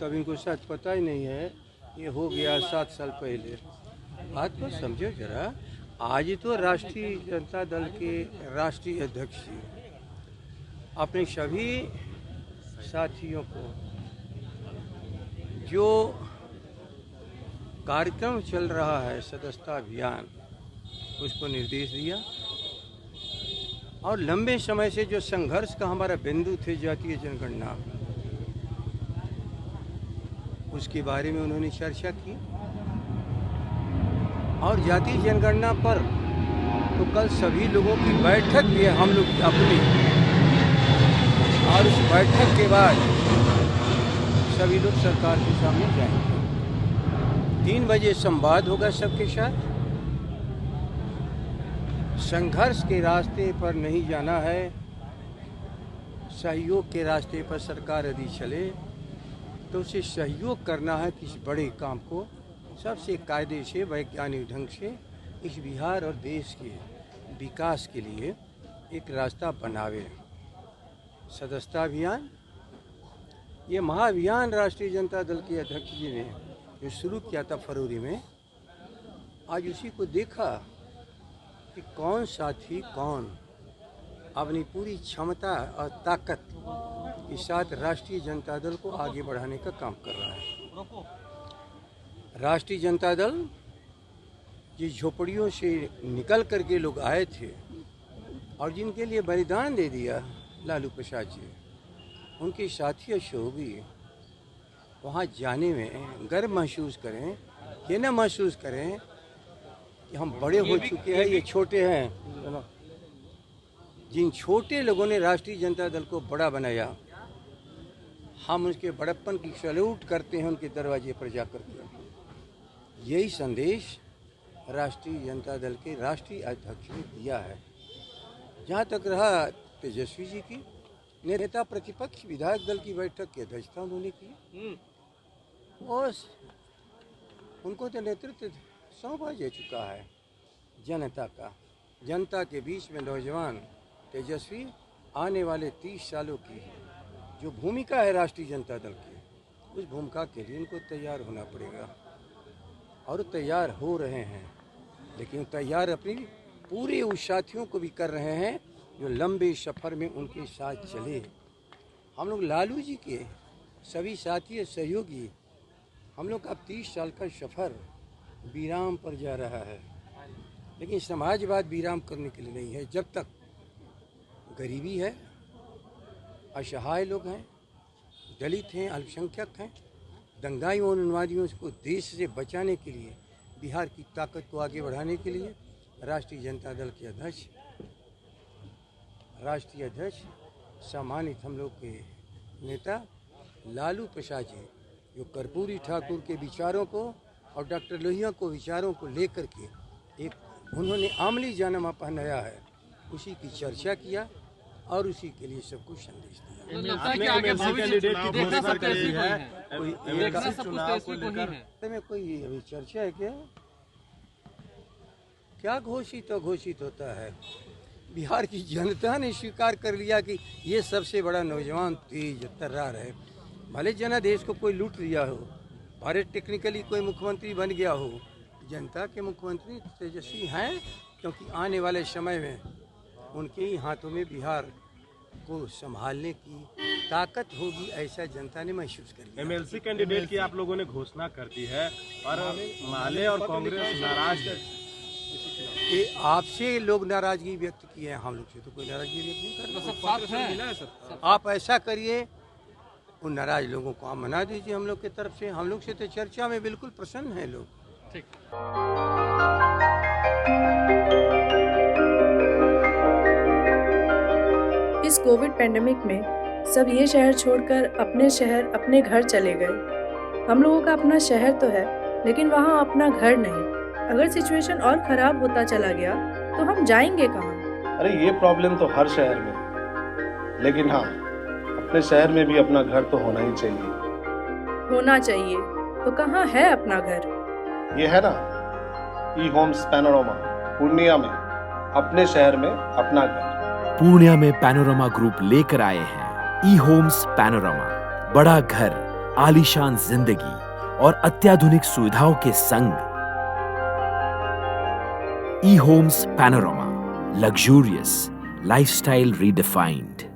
तब इनको शायद पता ही नहीं है, ये हो गया 7 साल पहले। बात को समझो जरा। आज तो राष्ट्रीय जनता दल के राष्ट्रीय अध्यक्ष जी अपने सभी साथियों को जो कार्यक्रम चल रहा है सदस्यता अभियान, उसको निर्देश दिया और लंबे समय से जो संघर्ष का हमारा बिंदु थे जातीय जनगणना, उसके बारे में उन्होंने चर्चा की। और जातीय जनगणना पर तो कल सभी लोगों की बैठक भी है हम लोग की अपनी, और उस बैठक के बाद सभी लोग सरकार के सामने जाएंगे। 3 बजे संवाद होगा सबके साथ। संघर्ष के रास्ते पर नहीं जाना है, सहयोग के रास्ते पर सरकार यदि चले तो उसे सहयोग करना है कि इस बड़े काम को सबसे कायदे से वैज्ञानिक ढंग से इस बिहार और देश के विकास के लिए एक रास्ता बनावे। सदस्यता अभियान, ये महाअभियान राष्ट्रीय जनता दल के अध्यक्ष जी ने जो शुरू किया था फरवरी में, आज उसी को देखा कि कौन साथी कौन अपनी पूरी क्षमता और ताकत के साथ राष्ट्रीय जनता दल को आगे बढ़ाने का काम कर रहा है। राष्ट्रीय जनता दल जिस झोपड़ियों से निकल करके लोग आए थे और जिनके लिए बलिदान दे दिया लालू प्रसाद जी, उनके साथियों से भी वहाँ जाने में गर्व महसूस करें, ये न महसूस करें कि हम बड़े हो चुके हैं, ये छोटे हैं। जिन छोटे लोगों ने राष्ट्रीय जनता दल को बड़ा बनाया, हम उसके बड़प्पन की सैल्यूट करते हैं उनके दरवाजे पर जाकर के। यही संदेश राष्ट्रीय जनता दल के राष्ट्रीय अध्यक्ष ने दिया है। जहाँ तक रहा तेजस्वी जी की, नेता प्रतिपक्ष विधायक दल की बैठक की अध्यक्षता उन्होंने की और उनको तो नेतृत्व सौंपा जा चुका है जनता का। जनता के बीच में नौजवान तेजस्वी आने वाले 30 सालों की जो भूमिका है राष्ट्रीय जनता दल की, उस भूमिका के लिए इनको तैयार होना पड़ेगा और तैयार हो रहे हैं। लेकिन तैयार अपनी पूरे उस साथियों को भी कर रहे हैं जो लंबे सफ़र में उनके साथ चले। हम लोग लालू जी के सभी साथी सहयोगी, हम लोग का 30 साल का सफ़र विराम पर जा रहा है। लेकिन समाजवाद विराम करने के लिए नहीं है। जब तक गरीबी है, असहाय लोग हैं, दलित हैं, अल्पसंख्यक हैं, दंगाइयों और उन्मादियों को देश से बचाने के लिए, बिहार की ताकत को आगे बढ़ाने के लिए राष्ट्रीय जनता दल के अध्यक्ष, राष्ट्रीय अध्यक्ष सम्मानित हम लोग के नेता लालू प्रसाद जी, जो कर्पूरी ठाकुर के विचारों को और डॉक्टर लोहिया को विचारों को लेकर के एक उन्होंने आमली जानामा पहनाया है, उसी की चर्चा किया और उसी के लिए सब कुछ संदेश दिया। कोई अभी चर्चा है क्या घोषित होता है? बिहार की जनता ने स्वीकार कर लिया कि ये सबसे बड़ा नौजवान तेज तर्रार है। भले जनादेश को कोई लूट लिया हो, भारत टेक्निकली कोई मुख्यमंत्री बन गया हो, जनता के मुख्यमंत्री तेजस्वी हैं, क्योंकि आने वाले समय में उनके ही हाथों में बिहार को संभालने की ताकत होगी, ऐसा जनता ने महसूस कर लिया। एमएलसी कैंडिडेट की आप लोगों ने घोषणा कर दी है और माले और कांग्रेस नाराज है। ये आपसे लोग नाराजगी व्यक्त किए हैं, हम लोग से तो कोई नाराजगी व्यक्त नहीं कर रहे। आप ऐसा करिए, उन नाराज लोगों को आप मना दीजिए हम लोग की तरफ से। हम लोग से तो चर्चा में बिल्कुल प्रसन्न हैं लोग। ठीक। इस कोविड पेंडेमिक में सब ये शहर छोड़कर अपने शहर अपने घर चले गए। हम लोगों का अपना शहर तो है, लेकिन वहाँ अपना घर नहीं। अगर सिचुएशन और ख़राब होता चला गया तो हम जाएंगे कहाँ? अरे ये प्रॉब्लम तो हर शहर में है, लेकिन हाँ, अपने शहर में भी अपना घर तो होना ही चाहिए। होना चाहिए तो कहाँ है अपना घर? ये है ना, ई होम्स पैनोरमा, पूर्णिया में, अपने शहर में अपना घर। पूर्णिया में पैनोरमा ग्रुप लेकर आए हैं ई होम्स पैनोरमा, बड़ा घर आलीशान जिंदगी और अत्याधुनिक सुविधाओं के संग ई homes panorama, luxurious lifestyle redefined.